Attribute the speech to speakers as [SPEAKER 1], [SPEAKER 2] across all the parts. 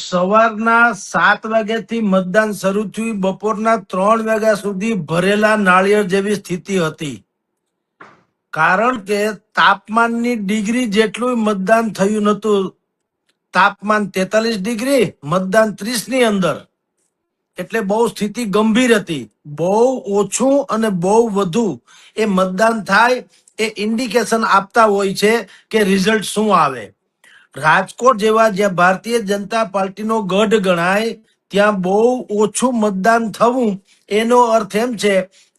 [SPEAKER 1] સવારના 7 વાગ્યાથી મતદાન શરૂ થયું, બપોરના 3 વાગ્યા સુધી ભરેલા નાળિયેર જેવી સ્થિતિ હતી. કારણ કે તાપમાનની ડિગ્રી જેટલું મતદાન થયું નતું. તાપમાન 43 ડિગ્રી, મતદાન 30 ની અંદર. એટલે બહુ સ્થિતિ ગંભીર હતી. બહુ ઓછું અને બહુ વધુ એ મતદાન થાય એ ઇન્ડિકેશન આપતા હોય છે કે રિઝલ્ટ શું આવે. રાજકોટ જેવા જ્યાં ભારતીય જનતા પાર્ટીનો ગઢ ગણાય ત્યાં બહુ ઓછું મતદાન થવું એનો અર્થ એમ છે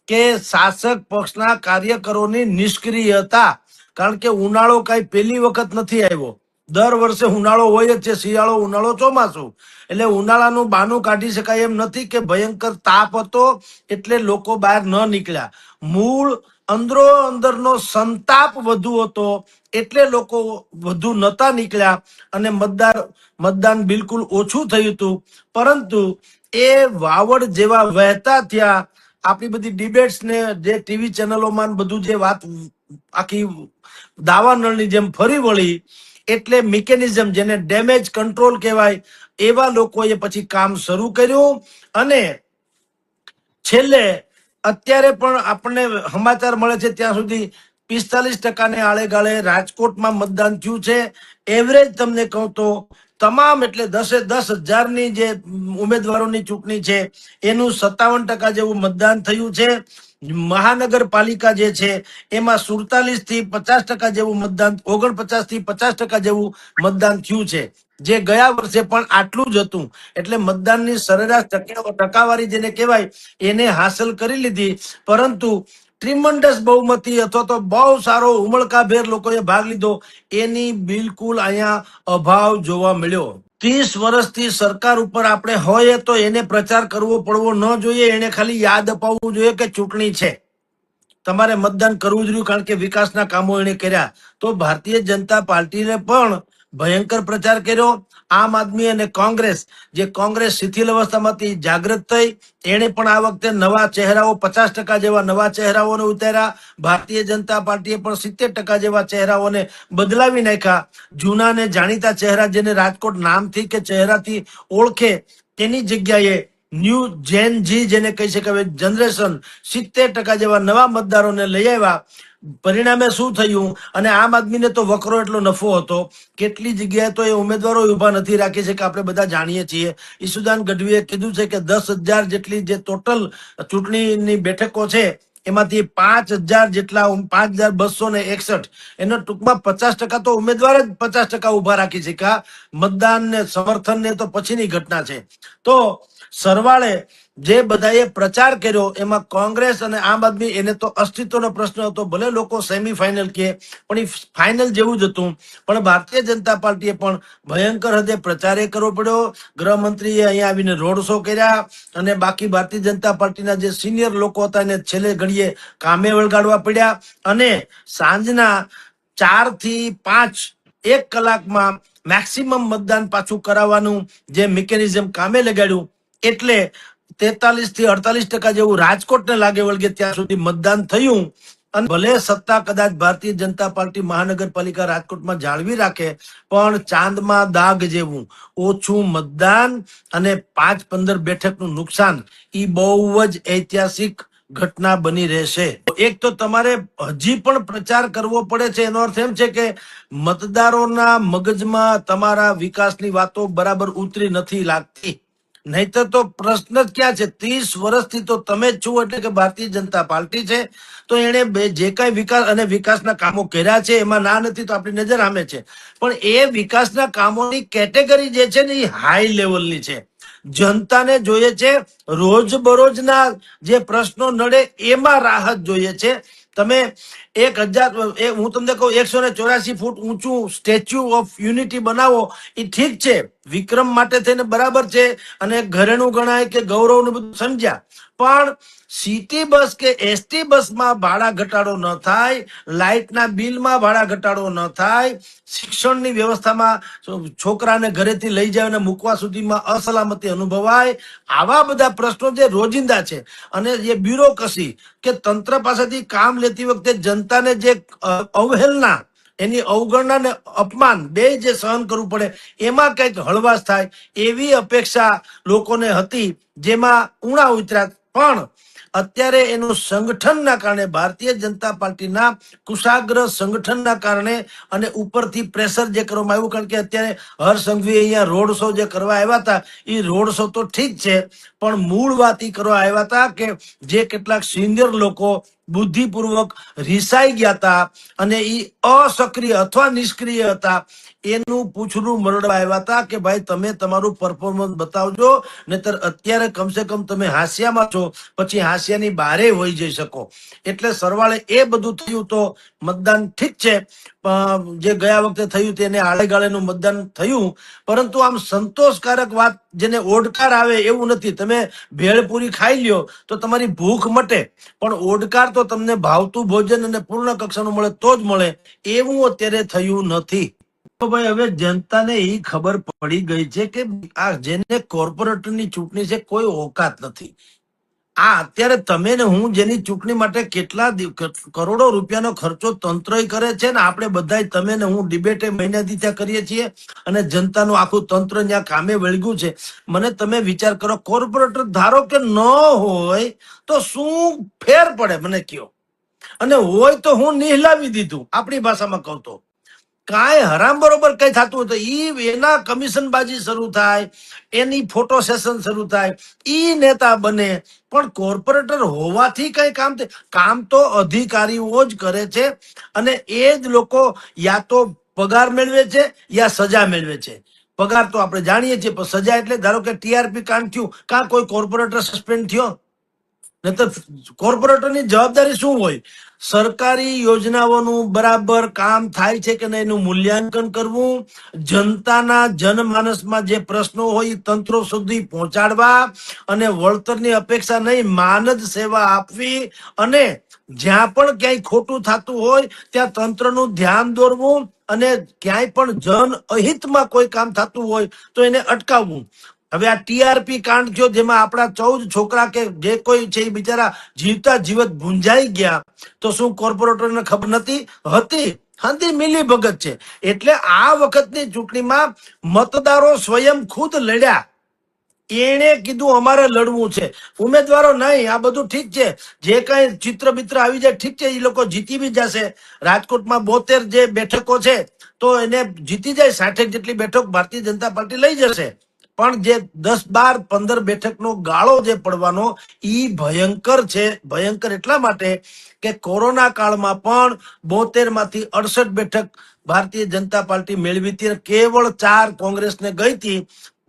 [SPEAKER 1] કે શાસક પક્ષના કાર્યકરોની નિષ્ક્રિયતા. કારણ કે ઉનાળો કઈ પહેલી વખત નથી આવ્યો. દર વર્ષે ઉનાળો હોય જ છે, શિયાળો, ઉનાળો, ચોમાસું. એટલે ઉનાળાનું બાનું કાઢી શકાય એમ નથી કે ભયંકર તાપ હતો એટલે લોકો બહાર ન નીકળ્યા. મૂળ અંદરો અંદરનો સંતાપ વધુ હતો એટલે લોકો વધુ નતા નીકળ્યા અને મતદાન બિલકુલ ઓછું થયું હતું. પરંતુ એ વાવડ જેવા વહેતા થયા. આપણી બધી ડિબેટ્સ ને જે ટીવી ચેનલોમાં બધું જે વાત આખી દાવાનળની જેમ ફરી વળી. એટલે મિકેનિઝમ જેને ડેમેજ કંટ્રોલ કહેવાય એવા લોકોએ પછી કામ શરૂ કર્યું. અને છેલ્લે અત્યારે પણ આપણને સમાચાર મળે છે ત્યાં સુધી 45% ને આળેગાળે રાજકોટમાં મતદાન થયું છે. એવરેજ તમને કહું તો તમામ એટલે 10,000ની જે ઉમેદવારોની ચૂંટણી છે એનું 57% જેવું મતદાન થયું છે. મહાનગરપાલિકા જે છે એમાં 47 થી 50% જેવું મતદાન, 49 થી 50% જેવું મતદાન થયું છે, જે ગયા વર્ષે પણ આટલું જ હતું. એટલે મતદાનની સરેરાશ ટકાવારી જેને કહેવાય એને હાંસલ કરી લીધી. પરંતુ ટ્રીમન્ડસ બહુમતી અથવા તો બહુ સારો ઉમળકાભેર લોકોએ ભાગ લીધો એની બિલકુલ અહીંયા અભાવ જોવા મળ્યો. 30 વર્ષથી સરકાર ઉપર આપણે હોય તો એને પ્રચાર કરવો પડવો ન જોઈએ. એને ખાલી યાદ અપાવવું જોઈએ કે ચૂંટણી છે, તમારે મતદાન કરવું જ રહ્યું, કારણ કે વિકાસના કામો એને કર્યા. તો ભારતીય જનતા પાર્ટીને પણ ભયંકર પ્રચાર કર્યો. આમ આદમી અને કોંગ્રેસ શિથિલ અવસ્થામાંથી જાગૃત થઈ. એને પણ આ વખતે નવા ચહેરાઓ 50% જેવા નવા ચહેરાઓને ઉતાર્યા. ભારતીય જનતા પાર્ટીએ પણ 70% જેવા ચહેરાઓને બદલાવી નાખ્યા. જૂના ને જાણીતા ચહેરા જેને રાજકોટ નામથી કે ચહેરાથી ઓળખે તેની જગ્યાએ ન્યૂ જેન જી જેને કહી શકાય જનરેશન 70% જેવા નવા મતદારોને લઈ આવ્યા. પરિણામે શું થયું? અને આમ આદમીને તો વકરો એટલો નફો હતો, કેટલી જગ્યાએ તો એ ઉમેદવારો ઉભા નથી રાખી છે કે આપણે બધા જાણીએ છીએ. ઈસુદાન ગઢવીએ કીધું છે કે 10,000 જેટલી જે ટોટલ ચૂંટણીની બેઠકો છે એમાંથી 5,000 જેટલા 5,261 એનો ટૂંકમાં 50% તો ઉમેદવાર જ 50% ઉભા રાખી શક્યા. મતદાન ને સમર્થન ને તો પછીની ઘટના છે. તો સરવાળે જે બધાએ પ્રચાર કર્યો એમાં કોંગ્રેસ અને આમ આદમી એને તો અસ્તિત્વનો પ્રશ્ન હતો. ભલે લોકો સેમીફાઇનલ કહે પણ એ ફાઇનલ જેવું જ હતું. પણ ભારતીય જનતા પાર્ટીએ પણ ભયંકર હદે પ્રચારે કરવો પડ્યો. ગૃહમંત્રીએ અહીંયા આવીને રોડ શો કર્યા અને બાકી ભારતીય જનતા પાર્ટીના જે સિનિયર લોકો હતા એને છેલ્લે ઘડીએ કામે વળગાડવા પડ્યા. અને સાંજના 4 થી 5 1 કલાકમાં મેક્સિમમ મતદાન પાછું કરાવવાનું જે મિકેનિઝમ કામે લગાડ્યું. એટલે 43 થી 48% જેવું રાજકોટને લાગે વળગે ત્યાં સુધી મતદાન થયું. અને ભલે સત્તા કદાચ ભારતીય જનતા પાર્ટી મહાનગરપાલિકા રાજકોટમાં જાળવી રાખે પણ ચાંદમાં દાગ જેવું ઓછું મતદાન અને 5-15 બેઠકનું નુકસાન એ બહુ જ ઐતિહાસિક ઘટના બની રહેશે. એક તો તમારે હજી પણ પ્રચાર કરવો પડે છે. એનો અર્થ એમ છે કે મતદારોના મગજમાં તમારા વિકાસની વાતો બરાબર ઉતરી નથી લાગતી. નહીતર તો પ્રશ્ન જ ક્યાં છે? 30 વર્ષથી તો તમે જ છો એટલે કે ભારતીય જનતા પાર્ટી છે. તો એને જે કઈ વિકાસ અને વિકાસના કામો કર્યા છે એમાં ના નથી તો આપણી નજર સામે છે. પણ એ વિકાસના કામોની કેટેગરી જે છે ને એ હાઈ લેવલની છે. જનતાને જોઈએ છે રોજબરોજના જે પ્રશ્નો નડે એમાં રાહત જોઈએ છે. તમે 1,000 હું તમને કહું 184 ફૂટ ઊંચું સ્ટેચ્યુ ઓફ યુનિટી બનાવો એ ઠીક છે, વિક્રમ માટે થઈને બરાબર છે અને ઘરેણું ગણાય કે ગૌરવનું બધું સમજ્યા. પણ સિટી બસ કે એસટી બસમાં ભાડા ઘટાડો ન થાય, લાઇટના બિલમાં ભાડા ઘટાડો ન થાય, શિક્ષણની વ્યવસ્થામાં છોકરાને ઘરેથી લઈ જાય અને મૂકવા સુધીમાં અસલામતી અનુભવાય, આવા બધા પ્રશ્નો જે રોજિંદા છે. અને જે બ્યુરોક્રસી કે તંત્ર પાસેથી કામ લેતી વખતે જનતાને જે અવહેલના એની અવગણના ને અપમાન બે જે સહન કરવું પડે એમાં કંઈક હળવાશ થાય એવી અપેક્ષા લોકોને હતી, જેમાં ઉણા ઉતર્યા. પણ અત્યારે એનું સંગઠનના કારણે, ભારતીય જનતા પાર્ટીના કુશાગ્ર સંગઠનના કારણે અને ઉપરથી પ્રેશર જે કરવામાં આવ્યું, કારણ કે અત્યારે હર્ષ સંઘવી અહીંયા રોડ શો જે કરવા આવ્યા હતા, એ રોડ શો તો ઠીક છે, પણ મૂળ વાત ઈ કરવા આવ્યા હતા કે જે કેટલાક સિનિયર લોકો બુદ્ધિપૂર્વક રિસાઈ ગયા હતા અને એ અસક્રિય અથવા નિષ્ક્રિય હતા, એનું પૂછડું મરડવા આવ્યા હતા કે ભાઈ તમે તમારું પરફોર્મન્સ બતાવજો, નહીતર અત્યારે કમસે કમ તમે હાસ્યામાં છો, પછી હાસ્યાની બારે હોઈ જઈ શકો. એટલે સરવાળે એ બધું થયું તો મતદાન ઠીક છે, જે ગયા વખતે થયું તેને આળેગાળેનું મતદાન થયું, પરંતુ આમ સંતોષકારક વાત જેને ઓડકાર આવે એવું નથી. તમે ભેળપૂરી ખાઈ લ્યો તો તમારી ભૂખ મટે, પણ ઓડકાર તો તમને ભાવતું ભોજન અને પૂર્ણ કક્ષાનું મળે તો જ મળે, એવું અત્યારે થયું નથી. તો ભાઈ હવે જનતાને એ ખબર પડી ગઈ છે કે આ જેને કોર્પોરેટરની ચૂંટણી છે કોઈ ઓકાત નથી. આ અત્યારે તમે ને હું જેની ચૂંટણી માટે કેટલા કરોડો રૂપિયાનો ખર્ચો તંત્ર કરે છે ને, આપણે બધા તમે ને હું ડિબેટે મહિનાથી ત્યાં કરીએ છીએ અને જનતાનું આખું તંત્ર ત્યાં કામે વળગ્યું છે. મને તમે વિચાર કરો, કોર્પોરેટર ધારો કે ન હોય તો શું ફેર પડે મને કયો, અને હોય તો હું નિહલાવી દીધું, આપણી ભાષામાં કહું તો કાંઈ હરામ બરોબર કઈ થતું હતું ઈ એના કમિશનબાજી શરૂ થાય, એની ફોટો સેશન શરૂ થાય, ઈ નેતા બને. પણ કોર્પોરેટર હોવાથી કઈ કામ તો અધિકારીઓ જ કરે છે, અને એ જ લોકો યા તો પગાર મેળવે છે યા સજા મેળવે છે. પગાર તો આપણે જાણીએ છીએ, પણ સજા એટલે ધારો કે ટીઆરપી કાંડ થયું, કાં કોઈ કોર્પોરેટર સસ્પેન્ડ થયો, નહીતર કોર્પોરેટરની જવાબદારી શું હોય? સરકારી યોજનાઓનું બરાબર કામ થાય છે કે નહીં એનું મૂલ્યાંકન કરવું, જનતાના જનમાનસમાં જે પ્રશ્નો હોય તંત્રો સુધી પહોંચાડવા, અને વળતરની અપેક્ષા નહીં માનદ સેવા આપવી, અને જ્યાં પણ ક્યાંય ખોટું થતું હોય ત્યાં તંત્રનું ધ્યાન દોરવું, અને ક્યાંય પણ જન અહિતમાં કોઈ કામ થતું હોય તો એને અટકાવવું. હવે આ ટીઆરપી કાંડ થયો જેમાં આપણા 14 છોકરા કે જે કોઈ છે એ બિચારા જીવતા જીવત ભૂંજાઈ ગયા, તો શું કોર્પોરેટરને ખબર નથી? હતી. હાથી મિલી ભગત છે. એટલે આ વખતની ચૂંટણીમાં મતદારો સ્વયં ખુદ લડ્યા, એને કીધું અમારે લડવું છે. ઉમેદવારો નહીં, આ બધું ઠીક છે, જે કઈ ચિત્ર બિત્ર આવી જાય ઠીક છે, એ લોકો જીતી બી જશે. રાજકોટમાં 72 જે બેઠકો છે તો એને જીતી જાય, 60 જેટલી બેઠક ભારતીય જનતા પાર્ટી લઈ જશે. પણ જે 10, 12, 15 બેઠકનો ગાળો જે પડવાનો ઈ ભયંકર છે. ભયંકર એટલા માટે કે કોરોના કાળમાં પણ 72 માંથી 68 બેઠક ભારતીય જનતા પાર્ટી મેળવી હતી, કેવળ 4 કોંગ્રેસને ગઈ હતી.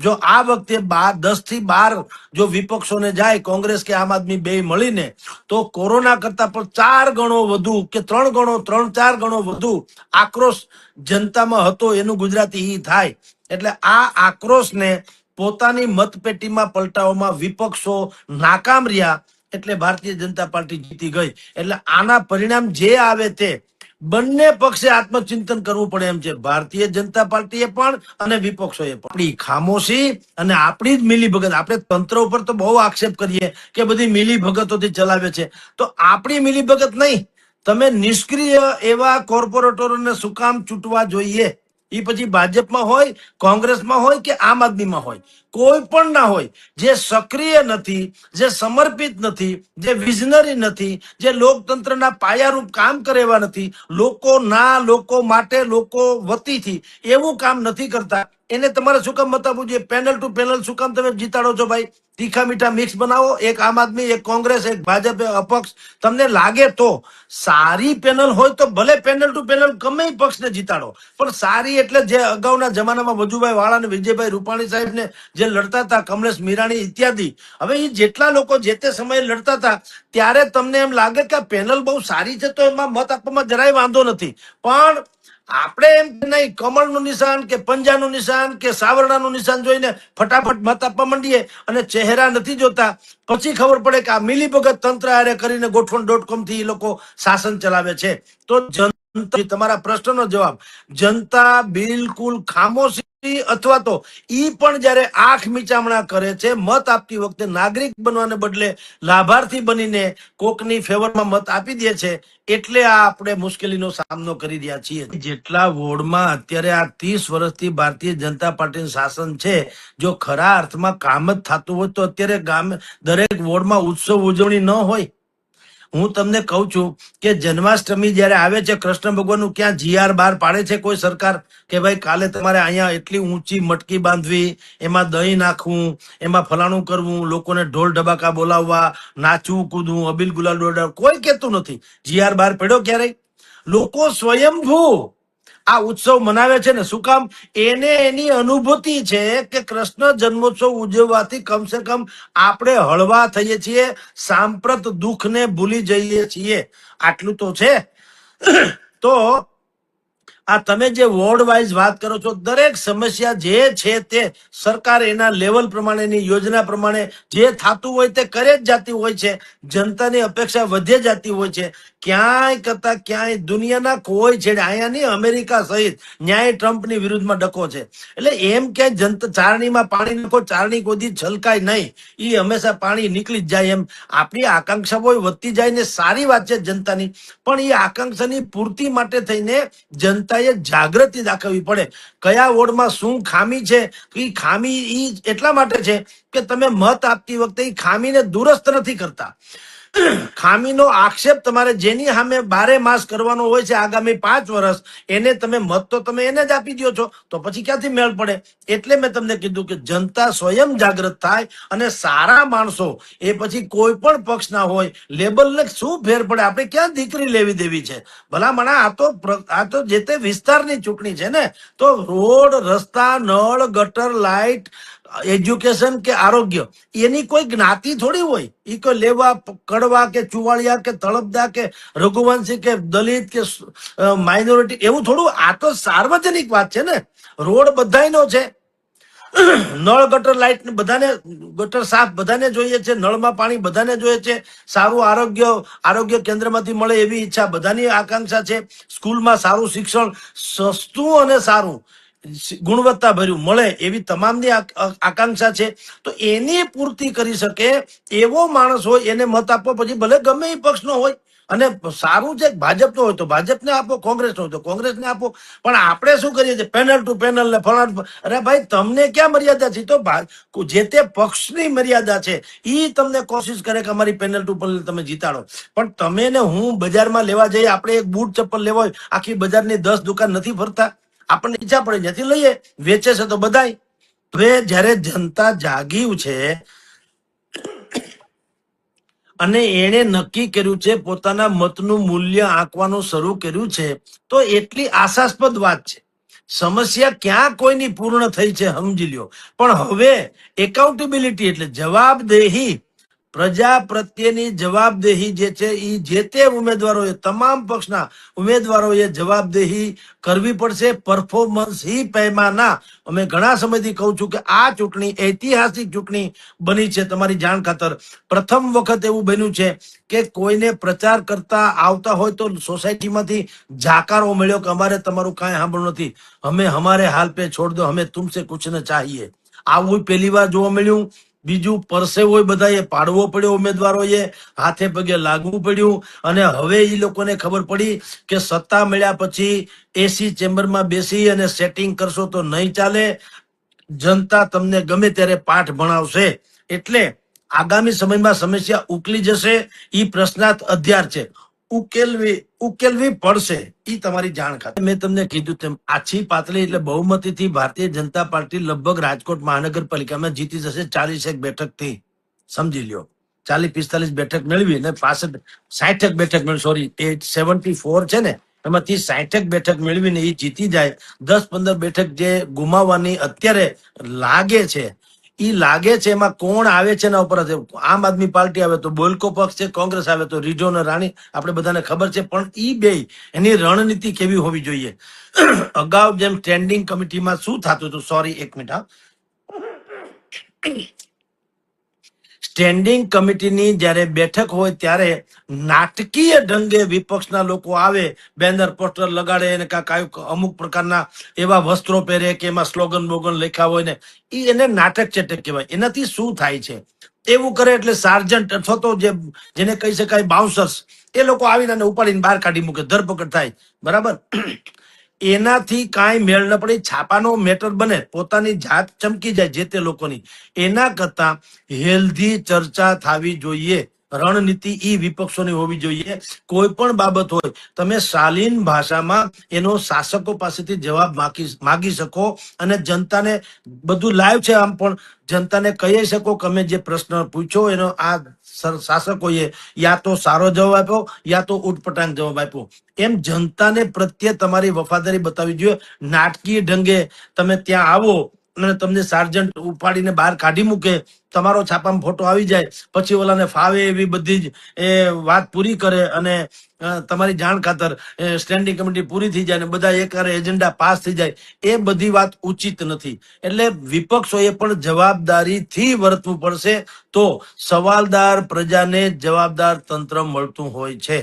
[SPEAKER 1] જો આ વખતે 10 થી 12 જો વિપક્ષોને જાય, કોંગ્રેસ કે આમ આદમી બે મળીને, તો કોરોના કરતા પણ 4 ગણો વધુ કે 3 ગણો 3-4 ગણો વધુ આક્રોશ જનતામાં હતો. એનું ગુજરાતી ઈ થાય. એટલે આ આક્રોશને પોતાની મતપેટીમાં પલટાવવામાં વિપક્ષો નાકામ રહ્યા, એટલે ભારતીય જનતા પાર્ટી જીતી ગઈ. એટલે આના પરિણામ જે આવે તે બંને પક્ષે આત્મચિંતન કરવું પડે એમ છે, ભારતીય જનતા પાર્ટીએ પણ અને વિપક્ષોએ પણ. આપણી ખામોશી અને આપણી જ મિલીભગત, આપણે તંત્ર ઉપર તો બહુ આક્ષેપ કરીએ કે બધી મિલીભગતોથી ચલાવે છે, તો આપણી મિલીભગત નહીં, તમે નિષ્ક્રિય એવા કોર્પોરેટરોને શું કામ ચૂંટવા જોઈએ? એ પછી ભાજપમાં હોય, કોંગ્રેસમાં હોય કે આમ આદમીમાં હોય, કોઈ પણ ના હોય, જે સક્રિય નથી, જે સમર્પિત નથી, જે વિઝનરી નથી, જે લોકતંત્રના પાયારૂપ કામ કરે એવા નથી, લોકો માટે લોકો વતીથી એવું કામ નથી કરતા, એને તમારે શું કામ મત આપવું જોઈએ? પેનલ ટુ પેનલ શું કામ તમે જીતાડો છો ભાઈ? તીખા મીઠા મિક્સ બનાવો, એક આમ આદમી, એક કોંગ્રેસ, એક ભાજપ, અપક્ષ. તમને લાગે તો સારી પેનલ હોય તો ભલે પેનલ ટુ પેનલ ગમે પક્ષને જીતાડો, પણ સારી એટલે જે અગાઉના જમાનામાં વજુભાઈ વાળા અને વિજયભાઈ રૂપાણી સાહેબને જે લડતા હતા, કમલેશ મીરાણી ઇત્યાદિ, હવે એ જેટલા લોકો જે તે સમયે લડતા હતા ત્યારે તમને એમ લાગે કે આ પેનલ બહુ સારી છે તો એમાં મત આપવામાં જરાય વાંધો નથી. પણ આપણે એમ નહીં, કમળનું નિશાન કે પંજાનું નિશાન કે સાવરણાનું નિશાન જોઈને ફટાફટ મત આપવા માંડીએ અને ચહેરા નથી જોતા, પછી ખબર પડે કે આ મિલીભગત તંત્ર આરે કરીને ગોઠવણ.com થી એ લોકો શાસન ચલાવે છે. તો જનતા, તમારા પ્રશ્નનો જવાબ, જનતા બિલકુલ ખામોશી અથવા તો ઈ પણ જયારે આંખ મીચામણા કરે છે મત આપતી વખતે નાગરિક બનવાને બદલે લાભાર્થી બનીને કોકની ફેવરમાં મત આપી દે છે, એટલે આ આપણે મુશ્કેલીનો સામનો કરી રહ્યા છીએ. જેટલા વોર્ડમાં અત્યારે આ 30 વર્ષથી ભારતીય જનતા પાર્ટીનું શાસન છે, જો ખરા અર્થમાં કામ જ થતું હોય તો અત્યારે દરેક વોર્ડમાં ઉત્સવ ઉજવણી ન હોય. હું તમને કહું છું કે જન્માષ્ટમી જયારે આવે છે કૃષ્ણ ભગવાનનું, ક્યાં GR બહાર પાડે છે કોઈ સરકાર કે ભાઈ કાલે તમારે અહીંયા એટલી ઊંચી મટકી બાંધવી, એમાં દહીં નાખવું, એમાં ફલાણું કરવું, લોકોને ઢોલ ઢબાકા બોલાવવા, નાચવું કૂદવું, અબીલ ગુલાલ દોડાવવું? કોઈ કહેતું નથી. GR બહાર પડ્યો ક્યારેય? લોકો સ્વયંભૂ આ ઉત્સવ મનાવે છે ને શું કામ? એને એની અનુભૂતિ છે કે કૃષ્ણ જન્મોત્સવ ઉજવવાથી કમસે કમ આપણે હળવા થઈએ છીએ, સાંપ્રત દુઃખને ભૂલી જઈએ છીએ. આટલું તો છે. તો આ તમે જે વોર્ડ વાઇઝ વાત કરો છો, દરેક સમસ્યા જે છે તે સરકાર એના લેવલ પ્રમાણેની યોજના પ્રમાણે જે થતું હોય તે કરે જ જાતી હોય છે. જનતાની અપેક્ષા વધે જતી હોય છે. ક્યાંય કરતા ક્યાંય દુનિયાના કોઈ છેડે, અહીંયા નહીં અમેરિકા સહિત ન્યાય ટ્રમ્પની વિરુદ્ધમાં ડકો છે. એટલે એમ કે જનતા ચારણીમાં પાણી નાખો, ચારણી કોઈ છલકાય નહીં, એ હંમેશા પાણી નીકળી જ જાય. એમ આપણી આકાંક્ષાઓ વધતી જાય ને સારી વાત છે જનતાની, પણ એ આકાંક્ષાની પૂર્તિ માટે થઈને જનતાએ જાગૃતિ દાખવવી પડે. કયા વોર્ડમાં શું ખામી છે, એ ખામી ઈ એટલા માટે છે કે તમે મત આપતી વખતે એ ખામીને દુરસ્ત નથી કરતા. ખામીનો આક્ષેપ તમારે જેની સામે 12 માસ કરવાનો હોય છે આગામી 5 વર્ષ, એને તમે મત તો તમે એને જ આપી દો છો, તો પછી ક્યાંથી મેળ પડે? એટલે મેં તમને કીધું કે જનતા સ્વયં જાગૃત થાય અને સારા માણસો, એ પછી કોઈ પણ પક્ષના હોય, લેબલને શું ફેર પડે? આપણે ક્યાં દીકરી લેવી દેવી છે? ભલામણા આ તો જે તે વિસ્તારની ચૂંટણી છે ને, તો રોડ, રસ્તા, નળ, ગટર, લાઇટ, એજ્યુકેશન કે આરોગ્ય, એની કોઈ જ્ઞાતિ થોડી હોય. એ કોઈ લેવા, કડવા કે ચુવાડિયા કે તળપદા કે રઘુવંશી કે દલિત કે માઇનોરિટી એવું થોડું. આ તો સાર્વજનિક વાત છે ને. રોડ બધાયનો છે, નળ ગટર લાઇટ બધાને, ગટર સાફ બધાને જોઈએ છે, નળમાં પાણી બધાને જોઈએ છે, સારું આરોગ્ય કેન્દ્રમાંથી મળે એવી ઈચ્છા બધાની આકાંક્ષા છે, સ્કૂલમાં સારું શિક્ષણ, સસ્તું અને સારું ગુણવત્તા ભર્યું મળે એવી તમામની આકાંક્ષા છે. તો એની પૂર્તિ કરી શકે એવો માણસ હોય એને મત આપવો, પછી ભલે ગમે એ પક્ષનો હોય. અને સારું છે ભાજપનો હોય તો ભાજપને આપો, કોંગ્રેસનો હોય તો કોંગ્રેસને આપો. પણ આપણે શું કરીએ છીએ? પેનલ ટુ પેનલ ને ફલાણ. અરે ભાઈ, તમને ક્યાં મર્યાદા છે? તો જે તે પક્ષની મર્યાદા છે એ તમને કોશિશ કરે કે અમારી પેનલ ટુ પેનલ તમે જીતાડો. પણ તમે ને હું બજારમાં લેવા જઈએ, આપણે એક બૂટ ચપ્પલ લેવા હોય, આખી બજારની 10 દુકાન નથી ફરતા? આપણને ઈચ્છા પડે ત્યાંથી લઈએ, વેચે છે તો બધાય. હવે જયારે જનતા જાગ્યું છે અને એને નક્કી કર્યું છે, પોતાના મતનું મૂલ્ય આંકવાનું શરૂ કર્યું છે, તો એટલી આશાસ્પદ વાત છે. સમસ્યા ક્યાં કોઈની પૂર્ણ થઈ છે સમજી લ્યો. પણ હવે એકાઉન્ટેબિલિટી એટલે જવાબદેહી, પ્રજા પ્રત્યેની જવાબદેહી જે છે એ જે તે ઉમેદવારોએ, તમામ પક્ષના ઉમેદવારોએ જવાબદેહી કરવી પડશે. પરફોર્મન્સ હી પૈમાના. અમે ઘણા સમયથી કહું છું કે આ ચૂંટણી ઐતિહાસિક ચૂંટણી બની છે. તમારી જાણ ખાતર પ્રથમ વખત એવું બન્યું છે કે કોઈને પ્રચાર કરતા આવતા હોય તો સોસાયટીમાંથી જાકારો મળ્યો કે અમારે તમારું કાંઈ સાંભળવું નથી, અમે હમારે હાલ પે છોડ દો, અમે તુમસે કુછ ન ચાહીએ. આવું પહેલી વાર જોવા મળ્યું. બીજું, પરસેવો બધાએ પાડવો પડ્યો, ઉમેદવારોએ હાથે પગે લાગવું પડ્યું. અને હવે એ લોકોને ખબર પડી કે સત્તા મળ્યા પછી એસી ચેમ્બરમાં બેસી અને સેટિંગ કરશો તો નહીં ચાલે. જનતા તમને ગમે ત્યારે પાઠ ભણાવશે. એટલે આગામી સમયમાં સમસ્યા ઉકલી જશે, એ પ્રશ્નાર્થ અધ્યાર છે. ઉકેલવી પડશે. એ તમારી જાણ ખાતે મેં તમને કીધું તેમ આછી પાતળી એટલે બહુમતીથી ભારતીય જનતા પાર્ટી લગભગ રાજકોટ મહાનગરપાલિકામાં જીતી જશે 41 બેઠકથી. સમજી લ્યો, 40-45 બેઠક મેળવી ને 60 બેઠક મેળવી, સોરી 74 છે ને, એમાંથી 60 બેઠક મેળવીને એ જીતી જાય. 10-15 બેઠક જે ગુમાવવાની અત્યારે લાગે છે, ઈ લાગે છે એમાં કોણ આવે છે એના ઉપર. આમ આદમી પાર્ટી આવે તો બોલકો પક્ષ છે, કોંગ્રેસ આવે તો રીઢો ને રાણી, આપણે બધાને ખબર છે. પણ ઈ બે એની રણનીતિ કેવી હોવી જોઈએ? અગાઉ જેમ સ્ટેન્ડિંગ કમિટીમાં શું થતું હતું, સોરી એક મિનિટ, સ્ટેન્ડિંગ કમિટીની જ્યારે બેઠક હોય ત્યારે નાટકીય ઢંગે વિપક્ષના લોકો આવે, બેનર પોસ્ટર લગાડે અને કાંઈક અમુક પ્રકારના એવા વસ્ત્રો પહેરે કે એમાં સ્લોગન બોગન લખ્યા હોય ને, એને નાટક ચેટક કહેવાય. એનાથી શું થાય છે, એવું કરે એટલે સાર્જન્ટ અથવા તો જેને કહી શકાય બાઉન્સર્સ, એ લોકો આવીને આને ઉપાડીને બહાર કાઢી મૂકે, ધરપકડ થાય. બરાબર. એનાથી કાંઈ મેળ ન પડે. છાપાનો મેટર બને, પોતાની જાત ચમકી જાય જે તે લોકોની. એના કરતા હેલ્ધી ચર્ચા થવી જોઈએ. રણનીતિ ઈ વિપક્ષોની હોવી જોઈએ. કોઈ પણ બાબત હોય તમે શાલીન ભાષામાં એનો શાસકો પાસેથી જવાબ માગી શકો અને જનતાને, બધું લાઈવ છે આમ, પણ જનતાને કહી શકો કે અમે જે પ્રશ્ન પૂછ્યો એનો આ શાસકોએ યા તો સારો જવાબ આપ્યો યા તો ઉટપટાંગ જવાબ આપ્યો. એમ જનતાને પ્રત્યે તમારી વફાદારી બતાવવી જોઈએ. નાટકીય ઢંગે તમે ત્યાં આવો અને તમને સાર્જન્ટ ઉપાડીને બહાર કાઢી મૂકે, તમારો છાપામાં ફોટો આવી જાય, પછી ઓલાને ફાવે એવી બધી જ એ વાત પૂરી કરે અને તમારી જાણ ખાતર સ્ટેન્ડિંગ કમિટી પૂરી થઈ જાય અને બધા એકહારે એજન્ડા પાસ થઈ જાય, એ બધી વાત ઉચિત નથી. એટલે વિપક્ષોએ પણ જવાબદારીથી વર્તવું પડશે, તો સવાલદાર પ્રજાને જવાબદાર તંત્ર મળતું હોય છે.